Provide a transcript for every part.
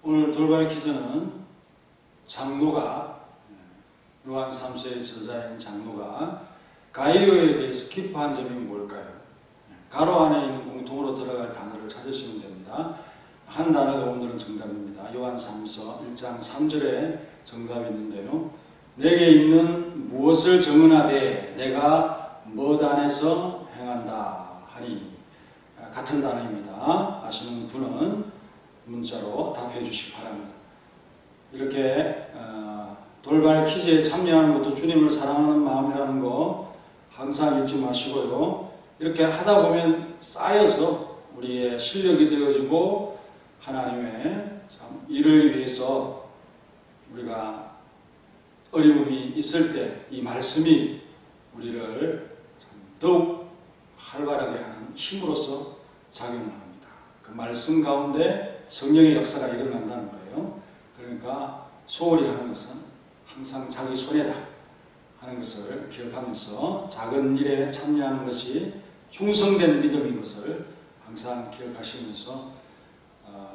오늘 돌발 퀴즈는 장로가 요한 3세의 저자인 장로가 가이오에 대해서 기뻐한 점이 뭘까요? 가로 안에 있는 공통으로 들어갈 단어를 찾으시면 됩니다. 한 단어가 오늘은 정답입니다. 요한 3서 1장 3절에 정답이 있는데요. 내게 있는 무엇을 정언하되 내가 무엇 안에서 행한다 하니, 같은 단어입니다. 아시는 분은 문자로 답해 주시기 바랍니다. 이렇게 돌발 퀴즈에 참여하는 것도 주님을 사랑하는 마음이라는 거 항상 잊지 마시고요. 이렇게 하다 보면 쌓여서 우리의 실력이 되어지고 하나님의 참 일을 위해서 우리가 어려움이 있을 때 이 말씀이 우리를 더욱 활발하게 하는 힘으로서 작용을 합니다. 그 말씀 가운데 성령의 역사가 일어난다는 거예요. 그러니까 소홀히 하는 것은 항상 자기 손해다 하는 것을 기억하면서 작은 일에 참여하는 것이 충성된 믿음인 것을 항상 기억하시면서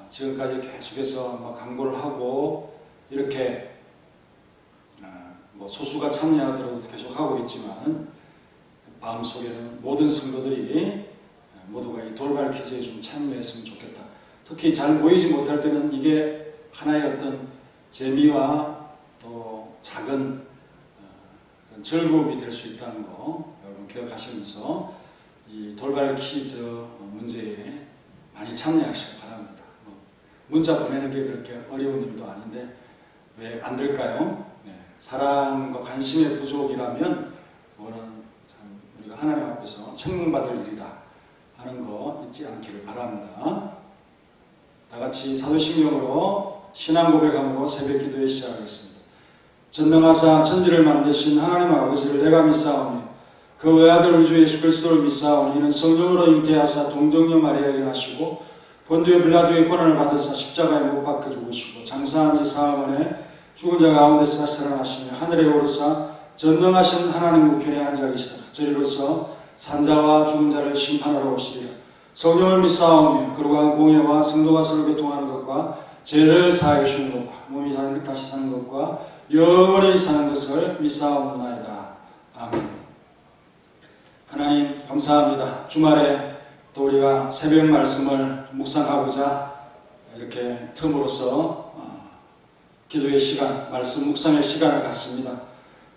지금까지 계속해서 강구를 하고 이렇게 소수가 참여하더라도 계속하고 있지만 마음속에는 모든 성도들이 모두가 이 돌발 퀴즈에 좀 참여했으면 좋겠다. 특히 잘 보이지 못할 때는 이게 하나의 어떤 재미와 또 작은 즐거움이 될 수 있다는 거 여러분 기억하시면서 이 돌발 퀴즈 문제에 많이 참여하시기 바랍니다. 문자 보내는 게 그렇게 어려운 일도 아닌데 왜 안 될까요? 사랑과 관심의 부족이라면 그거는 참 우리가 하나님 앞에서 책망받을 일이다 하는 거 잊지 않기를 바랍니다. 다 같이 사도신경으로 신앙 고백함으로 새벽 기도에 시작하겠습니다. 전능하사 천지를 만드신 하나님 아버지를 내가 믿사오니 그 외아들 우리 주 예수 그리스도를 믿사오니 이는 성령으로 잉태하사 동정녀 마리아에게 하시고 본디오 빌라도의 고난을 받으사 십자가에 못 박혀 죽으시고 장사한 지 사흘 만에 죽은 자 가운데서 살아나시며 하늘에 오르사 전능하신 하나님 우편에 앉아 계시다. 저리로서 산자와 죽은 자를 심판하러 오시리라. 성령을 믿사오며 그러한 공예와 성도가 서로 교통하는 것과 죄를 사하여 주는 것과 몸이 다시 사는 것과 영원히 사는 것을 믿사옵나이다. 아멘. 하나님 감사합니다. 주말에 또 우리가 새벽 말씀을 묵상하고자 이렇게 틈으로써 기도의 시간, 말씀 묵상의 시간을 갖습니다.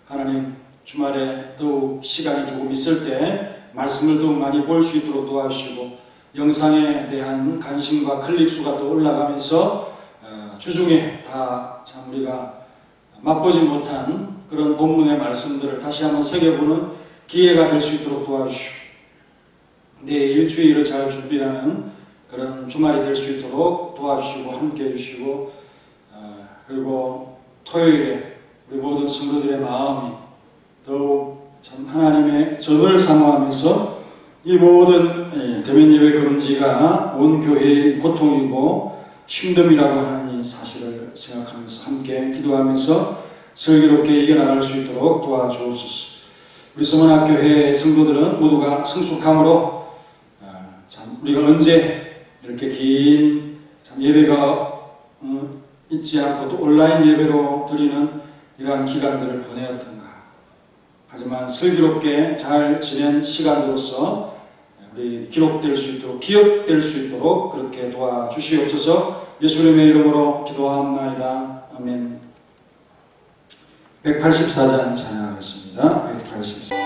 하나님 주말에 더욱 시간이 조금 있을 때 말씀을 더욱 많이 볼 수 있도록 도와주시고 영상에 대한 관심과 클릭 수가 또 올라가면서 주중에 다 참 우리가 맛보지 못한 그런 본문의 말씀들을 다시 한번 새겨보는 기회가 될 수 있도록 도와주시고 내일 일주일을 잘 준비하는 그런 주말이 될 수 있도록 도와주시고 함께 해주시고 그리고 토요일에 우리 모든 성도들의 마음이 더욱 참 하나님의 전을 사모하면서 이 모든 대면 예배 금지가 온 교회의 고통이고 힘듦이라고 하는 이 사실을 생각하면서 함께 기도하면서 슬기롭게 이겨나갈 수 있도록 도와주옵소서. 우리 서문학교회 성도들은 모두가 성숙함으로 참 우리가 언제 이렇게 긴 참 예배가 잊지 않고 또 온라인 예배로 드리는 이러한 기간들을 보내었던가. 하지만 슬기롭게 잘 지낸 시간으로서 우리 기록될 수 있도록 기억될 수 있도록 그렇게 도와주시옵소서. 예수님의 이름으로 기도하옵나이다. 아멘. 184장 찬양하겠습니다. 184.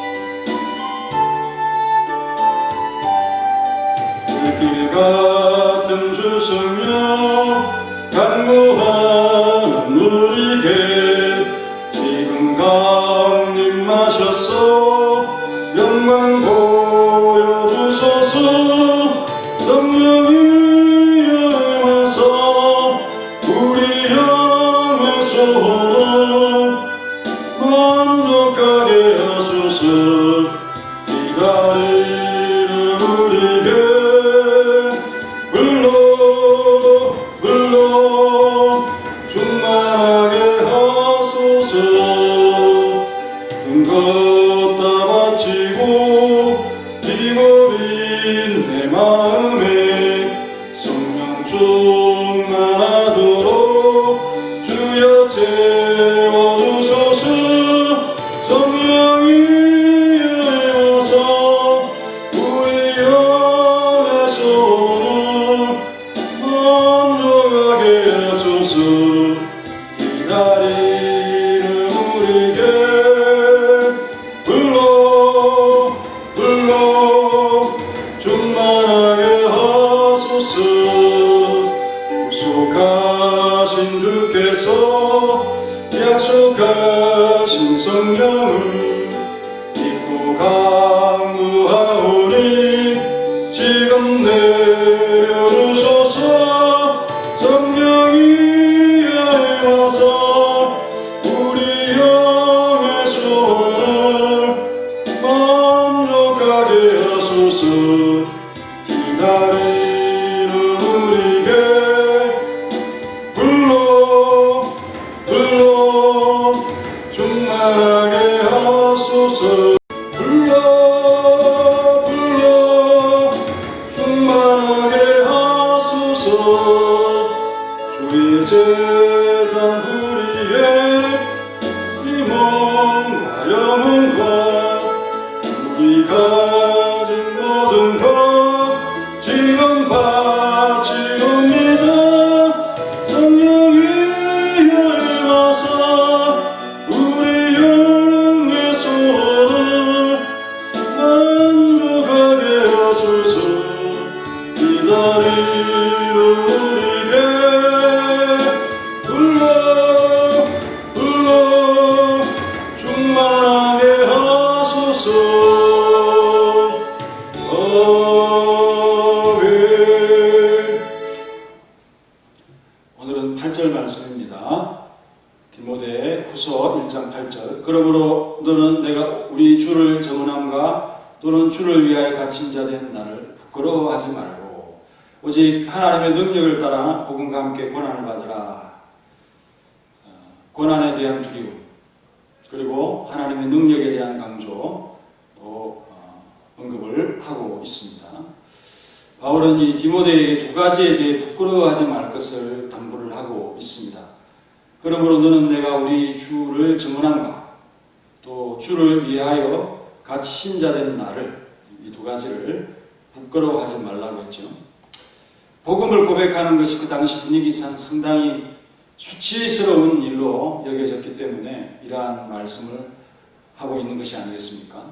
길 같은 주성령 간구하는 우리에게 지금 강림하셔서 영광 보여주소서. 성령이 임하사 우리 영의 소원 만족하게 하소서. 기다리는 우리에게 불러 하게 하소서. 기다리는 우리에게 불러 충만하게 하소서. 구속하신 주께서 약속하신 성령을 믿고 강구하오니 지금 내려주소서. 성령이 임하사 우리 영의 소원을 만족하게 하소서. 기다리는 우리에게 불러 충만하게 하소서. 불러 충만하게 하소서. 주의 제단 불의에 이 몸과 영혼과 우리 가진 모든 것 지금 바치옵니다. 성령이 임하사 우리 영의 소원을 만족하게 하소서. 기다리는 우리에게 불러 충만하게 하소서. 오늘은 8절 말씀입니다. 디모데 후서 1장 8절. 그러므로 너는 내가 우리 주를 정언함과 또는 주를 위하여 갇힌 자 된 나를 부끄러워하지 말고 오직 하나님의 능력을 따라 복음과 함께 고난을 받으라. 고난에 대한 두려움 그리고 하나님의 능력에 대한 강조 또 언급을 하고 있습니다. 바울은 이 디모데에게 두 가지에 대해 부끄러워하지 말 것을 당부를 하고 있습니다. 그러므로 너는 내가 우리 주를 증언함과 또 주를 위하여 갇힌 자 된 나를 이 두 가지를 부끄러워하지 말라고 했죠. 복음을 고백하는 것이 그 당시 분위기상 상당히 수치스러운 일로 여겨졌기 때문에 이러한 말씀을 하고 있는 것이 아니겠습니까?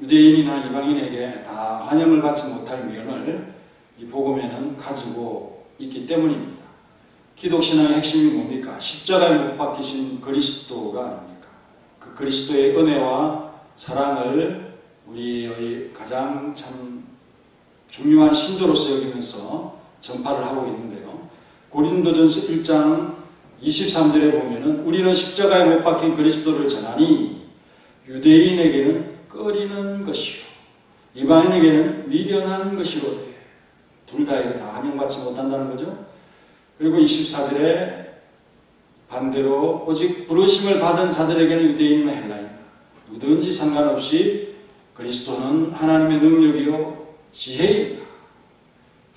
유대인이나 이방인에게 다 환영을 받지 못할 면을 이 복음에는 가지고 있기 때문입니다. 기독신앙의 핵심이 뭡니까? 십자가에 못 박히신 그리스도가 아닙니까? 그 그리스도의 은혜와 사랑을 우리의 가장 참 중요한 신조로서 여기면서 전파를 하고 있는데요. 고린도전서 1장 23절에 보면은 우리는 십자가에 못 박힌 그리스도를 전하니 유대인에게는 꺼리는 것이요 이방인에게는 미련한 것이로되 둘 다에게 다 환영받지 못한다는 거죠. 그리고 24절에 반대로 오직 부르심을 받은 자들에게는 유대인이나 헬라인 누구든지 상관없이 그리스도는 하나님의 능력이요 지혜입니다.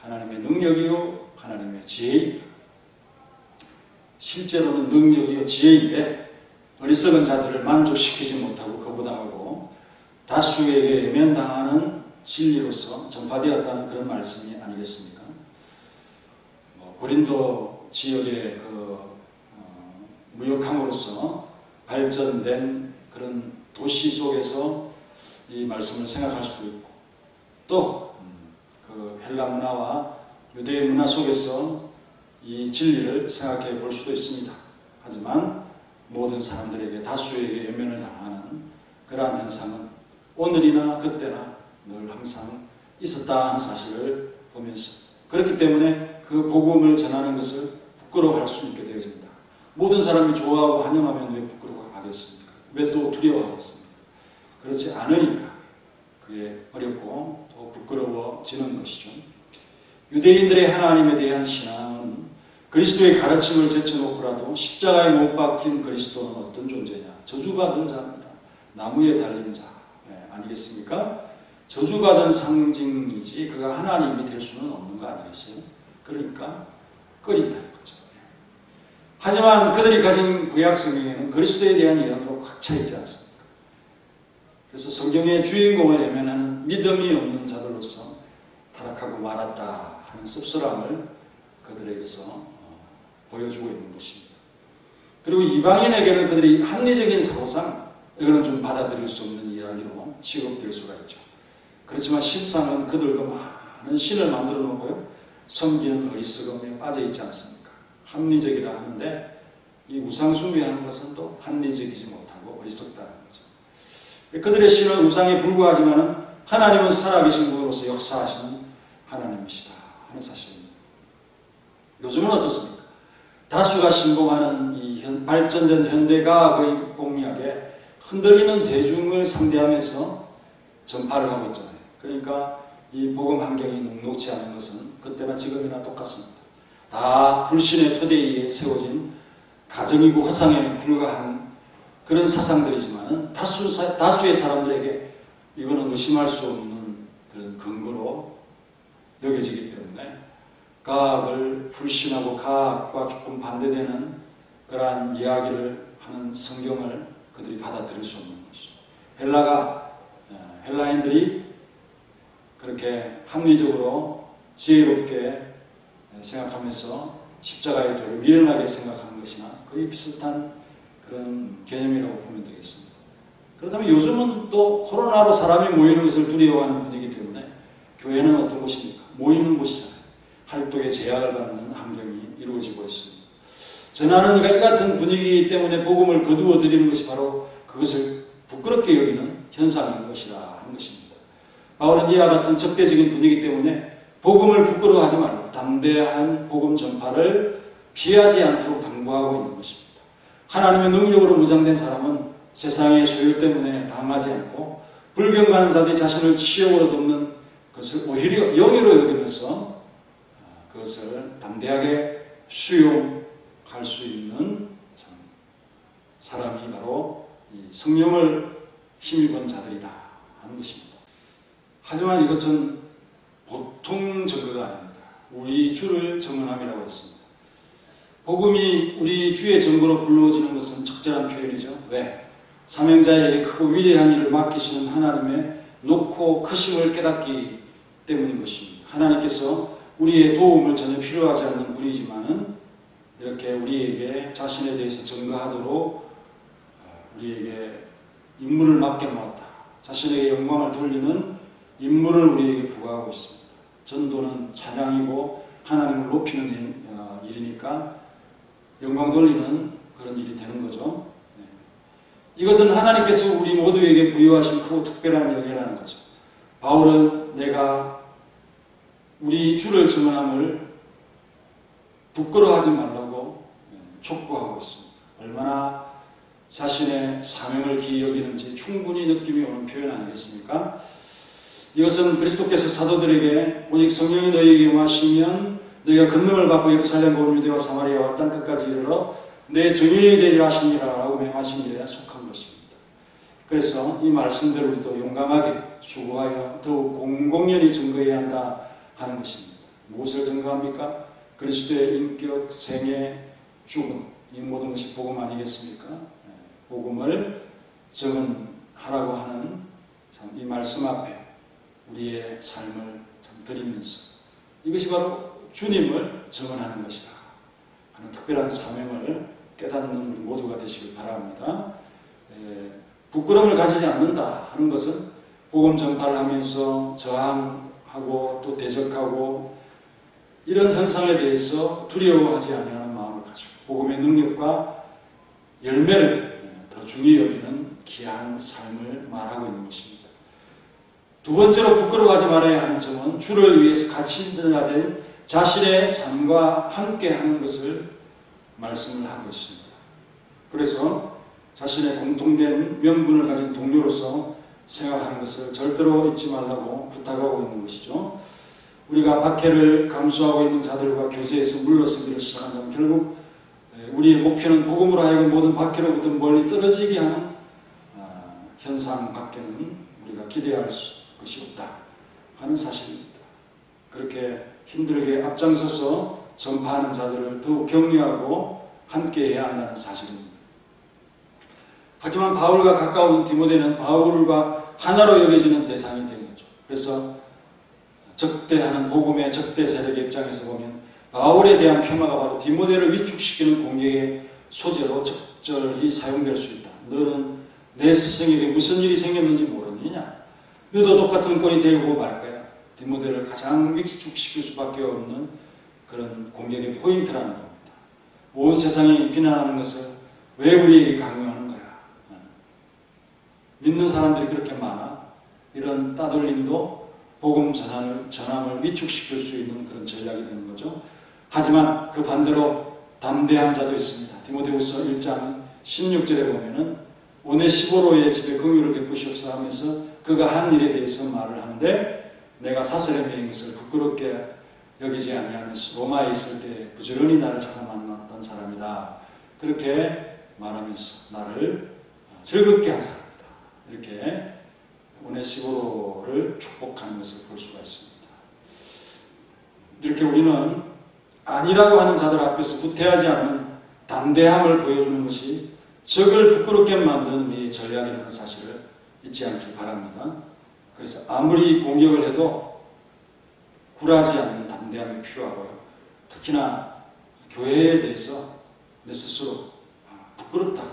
하나님의 능력이요 하나님의 지혜입니다. 실제로는 능력이요 지혜인데 어리석은 자들을 만족시키지 못하고 거부당하고 다수에게 외면당하는 진리로서 전파되었다는 그런 말씀이 아니겠습니까? 고린도 지역의 무역함으로써 발전된 그런 도시 속에서 이 말씀을 생각할 수도 있고 또 그 헬라 문화와 유대 문화 속에서 이 진리를 생각해 볼 수도 있습니다. 하지만 모든 사람들에게 다수에게 외면을 당하는 그러한 현상은 오늘이나 그때나 늘 항상 있었다 하는 사실을 보면서 그렇기 때문에 그 복음을 전하는 것을 부끄러워할 수 있게 되어집니다. 모든 사람이 좋아하고 환영하면 왜 부끄러워하겠습니까? 왜 또 두려워하겠습니까? 그렇지 않으니까 그게 어렵고 또 부끄러워지는 것이죠. 유대인들의 하나님에 대한 신앙은 그리스도의 가르침을 제쳐놓고라도 십자가에 못 박힌 그리스도는 어떤 존재냐? 저주받은 자입니다. 나무에 달린 자 아니겠습니까? 저주받은 상징이지 그가 하나님이 될 수는 없는 거 아니겠어요? 그러니까 꺼린다는 거죠. 하지만 그들이 가진 구약 성경에는 그리스도에 대한 예언으로 꽉 차 있지 않습니까? 그래서 성경의 주인공을 외면하는 믿음이 없는 자들로서 타락하고 말았다 하는 씁쓸함을 그들에게서 보여주고 있는 것입니다. 그리고 이방인에게는 그들이 합리적인 사고상, 이거는 좀 받아들일 수 없는 이야기로 취급될 수가 있죠. 그렇지만 실상은 그들도 많은 신을 만들어 놓고요, 섬기는 어리석음에 빠져 있지 않습니까? 합리적이라 하는데 이 우상 숭배하는 것은 또 합리적이지 못하고 어리석다는 거죠. 그들의 신은 우상에 불과하지만은 하나님은 살아계신 분으로서 역사하시는 하나님이시다 하는 사실입니다. 요즘은 어떻습니까? 다수가 신봉하는 이 발전된 현대과학의 공약에 흔들리는 대중을 상대하면서 전파를 하고 있잖아요. 그러니까 이 복음 환경이 녹록지 않은 것은 그때나 지금이나 똑같습니다. 다 불신의 토대 위에 세워진 가정이고 허상에 불과한 그런 사상들이지만 다수의 사람들에게 이거는 의심할 수 없는 그런 근거로 여겨지기 때문에 과학을 불신하고 과학과 조금 반대되는 그러한 이야기를 하는 성경을 그들이 받아들일 수 없는 것이죠. 헬라인들이 그렇게 합리적으로 지혜롭게 생각하면서 십자가의 도를 미련하게 생각하는 것이나 거의 비슷한 그런 개념이라고 보면 되겠습니다. 그렇다면 요즘은 또 코로나로 사람이 모이는 것을 두려워하는 분위기 때문에 교회는 어떤 곳입니까? 모이는 곳이잖아요. 활동에 제약을 받는 환경이 이루어지고 있습니다. 전하는 이 같은 분위기 때문에 복음을 거두어 드리는 것이 바로 그것을 부끄럽게 여기는 현상인 것이라 하는 것입니다. 바울은 이와 같은 적대적인 분위기 때문에 복음을 부끄러워하지 말고 담대한 복음 전파를 피하지 않도록 당부하고 있는 것입니다. 하나님의 능력으로 무장된 사람은 세상의 소유 때문에 당하지 않고 불경가는 자들이 자신을 치욕으로 덮는 것을 오히려 영예로 여기면서 그것을 담대하게 수용할 수 있는 사람이 바로 이 성령을 힘입은 자들이다 하는 것입니다. 하지만 이것은 보통 증거가 아닙니다. 우리 주를 증언함이라고 했습니다. 복음이 우리 주의 증거로 불러지는 것은 적절한 표현이죠. 왜? 사명자에게 크고 위대한 일을 맡기시는 하나님의 높고 크심을 깨닫기 때문인 것입니다. 하나님께서 우리의 도움을 전혀 필요하지 않는 분이지만은 이렇게 우리에게 자신에 대해서 증거하도록 우리에게 임무를 맡겨놓았다. 자신에게 영광을 돌리는 임무를 우리에게 부과하고 있습니다. 전도는 찬양이고 하나님을 높이는 일이니까 영광 돌리는 그런 일이 되는 거죠. 이것은 하나님께서 우리 모두에게 부여하신 크고 특별한 영예라는 거죠. 바울은 내가 우리 주를 증언함을 부끄러워하지 말라고 촉구하고 있습니다. 얼마나 자신의 사명을 기이 여기는지 충분히 느낌이 오는 표현 아니겠습니까? 이것은 그리스도께서 사도들에게 오직 성령이 너희에게 임하시면 너희가 권능을 받고 예루살렘과 온 유대와 사마리아와 땅 끝까지 이르러 내 증인이 되리라 하시니라 라고 맹하신 일에 속한 것입니다. 그래서 이 말씀대로 우리도 용감하게 수고하여 더욱 공공연히 증거해야 한다 하는 것입니다. 무엇을 증거합니까? 그리스도의 인격, 생애, 죽음, 이 모든 것이 복음 아니겠습니까? 복음을 증언하라고 하는 이 말씀 앞에 우리의 삶을 드리면서 이것이 바로 주님을 증언하는 것이다 하는 특별한 사명을 깨닫는 우리 모두가 되시길 바랍니다. 부끄러움을 가지지 않는다 하는 것은 복음 전파를 하면서 저항하고 또 대적하고 이런 현상에 대해서 두려워하지 아니하는 마음을 가지고 복음의 능력과 열매를 더 중히 여기는 귀한 삶을 말하고 있는 것입니다. 두 번째로 부끄러워하지 말아야 하는 점은 주를 위해서 같이 인정하된 자신의 삶과 함께하는 것을 말씀을 하고 있습니다. 그래서 자신의 공통된 명분을 가진 동료로서 생각하는 것을 절대로 잊지 말라고 부탁하고 있는 것이죠. 우리가 박해를 감수하고 있는 자들과 교제에서 물러서기를 시작한다면 결국 우리의 목표는 복음으로 하여금 모든 박해로부터 멀리 떨어지게 하는 현상 밖에는 우리가 기대할 것이 없다 하는 사실입니다. 그렇게 힘들게 앞장서서 전파하는 자들을 더욱 격려하고 함께해야 한다는 사실입니다. 하지만 바울과 가까운 디모데는 바울과 하나로 여겨지는 대상이 된 거죠. 그래서 적대하는 복음의 적대 세력의 입장에서 보면 바울에 대한 폄하가 바로 디모데를 위축시키는 공격의 소재로 적절히 사용될 수 있다. 너는 내 스승에게 무슨 일이 생겼는지 모르느냐? 너도 똑같은 꼴이 되고 말 거야. 디모데를 가장 위축시킬 수밖에 없는 그런 공격의 포인트라는 겁니다. 온 세상이 비난하는 것을 왜 우리에게 강요하는 거야? 믿는 사람들이 그렇게 많아. 이런 따돌림도 복음 전함을 위축시킬 수 있는 그런 전략이 되는 거죠. 하지만 그 반대로 담대한 자도 있습니다. 디모데후서 1장 16절에 보면은 오네시보로의 집에 긍휼을 베푸시옵소서 하면서 그가 한 일에 대해서 말을 하는데 내가 사설에 매인 것을 부끄럽게 여기지 아니하면서 로마에 있을 때 부지런히 나를 찾아 만났던 사람이다. 그렇게 말하면서 나를 즐겁게 한 사람이다. 이렇게 오네시보로를 축복하는 것을 볼 수가 있습니다. 이렇게 우리는 아니라고 하는 자들 앞에서 구태하지 않는 담대함을 보여주는 것이 적을 부끄럽게 만드는 우리의 전략이라는 사실을 잊지 않길 바랍니다. 그래서 아무리 공격을 해도 굴하지 않는 담대함이 필요하고요. 특히나 교회에 대해서 내 스스로 부끄럽다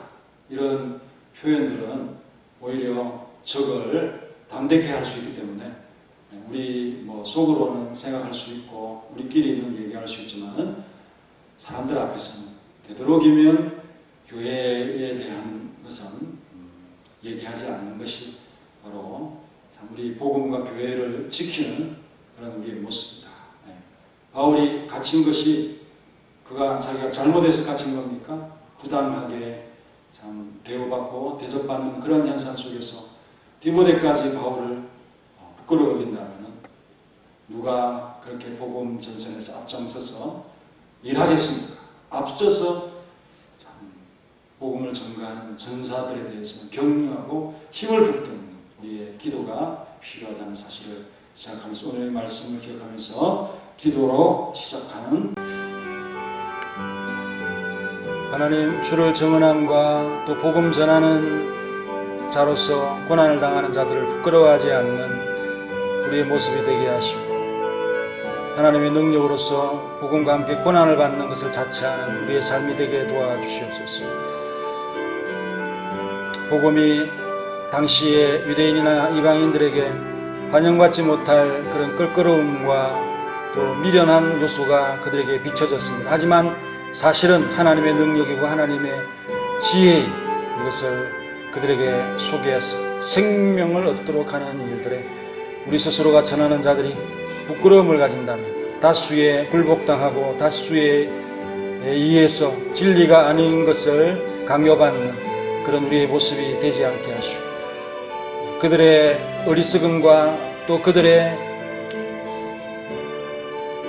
이런 표현들은 오히려 적을 담대케 할 수 있기 때문에 우리 속으로는 생각할 수 있고 우리끼리는 얘기할 수 있지만은 사람들 앞에서는 되도록이면 교회에 대한 것은 얘기하지 않는 것이 바로 우리 복음과 교회를 지키는 그런 우리의 모습입니다. 바울이 갇힌 것이 자기가 잘못해서 갇힌 겁니까? 부당하게 참 대우받고 대접받는 그런 현상 속에서 디모데까지 바울을 부끄러워 여긴다면 누가 그렇게 복음 전선에서 앞장서서 일하겠습니까? 앞서서 참 복음을 전가하는 전사들에 대해서는 격려하고 힘을 북돋는 우리의 기도가 필요하다는 사실을 생각하면서 오늘의 말씀을 기억하면서 기도로 시작하는 하나님, 주를 증언함과 또 복음 전하는 자로서 고난을 당하는 자들을 부끄러워하지 않는 우리의 모습이 되게 하시고 하나님의 능력으로서 복음과 함께 고난을 받는 것을 자처하는 우리의 삶이 되게 도와주시옵소서. 복음이 당시의 유대인이나 이방인들에게 반영받지 못할 그런 껄끄러움과 또 미련한 요소가 그들에게 비춰졌습니다. 하지만 사실은 하나님의 능력이고 하나님의 지혜인 이것을 그들에게 소개해서 생명을 얻도록 하는 일들에 우리 스스로가 전하는 자들이 부끄러움을 가진다면 다수의 굴복당하고 다수의 의해서 진리가 아닌 것을 강요받는 그런 우리의 모습이 되지 않게 하시고 그들의 어리석음과 또 그들의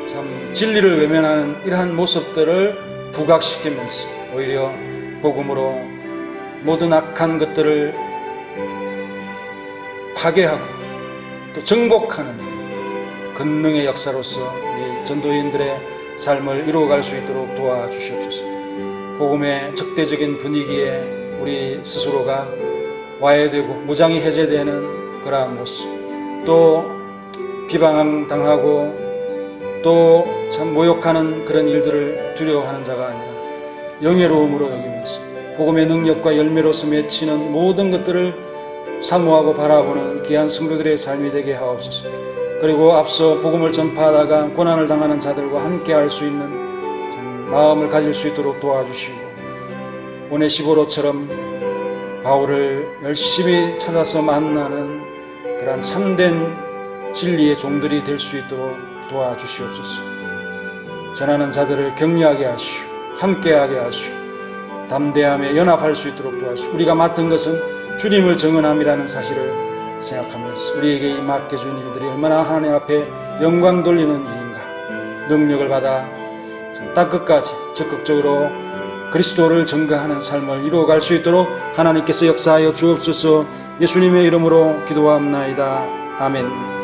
참 진리를 외면하는 이러한 모습들을 부각시키면서 오히려 복음으로 모든 악한 것들을 파괴하고 또 정복하는 권능의 역사로서 우리 전도인들의 삶을 이루어갈 수 있도록 도와주시옵소서. 복음의 적대적인 분위기에 우리 스스로가 와해되고 무장이 해제되는 그러한 모습, 또 비방당하고 또 참 모욕하는 그런 일들을 두려워하는 자가 아니라 영예로움으로 여기면서 복음의 능력과 열매로서 맺히는 모든 것들을 사모하고 바라보는 귀한 성도들의 삶이 되게 하옵소서. 그리고 앞서 복음을 전파하다가 고난을 당하는 자들과 함께 할 수 있는 마음을 가질 수 있도록 도와주시고 오네시보로처럼 바울을 열심히 찾아서 만나는 그러한 참된 진리의 종들이 될 수 있도록 도와주시옵소서. 전하는 자들을 격려하게 하시고 함께하게 하시고 담대함에 연합할 수 있도록 도와주시고 우리가 맡은 것은 주님을 증언함이라는 사실을 생각하면서 우리에게 이 맡겨준 일들이 얼마나 하나님 앞에 영광 돌리는 일인가, 능력을 받아 땅끝까지 적극적으로 그리스도를 증거하는 삶을 이루어갈 수 있도록 하나님께서 역사하여 주옵소서. 예수님의 이름으로 기도합나이다. 아멘.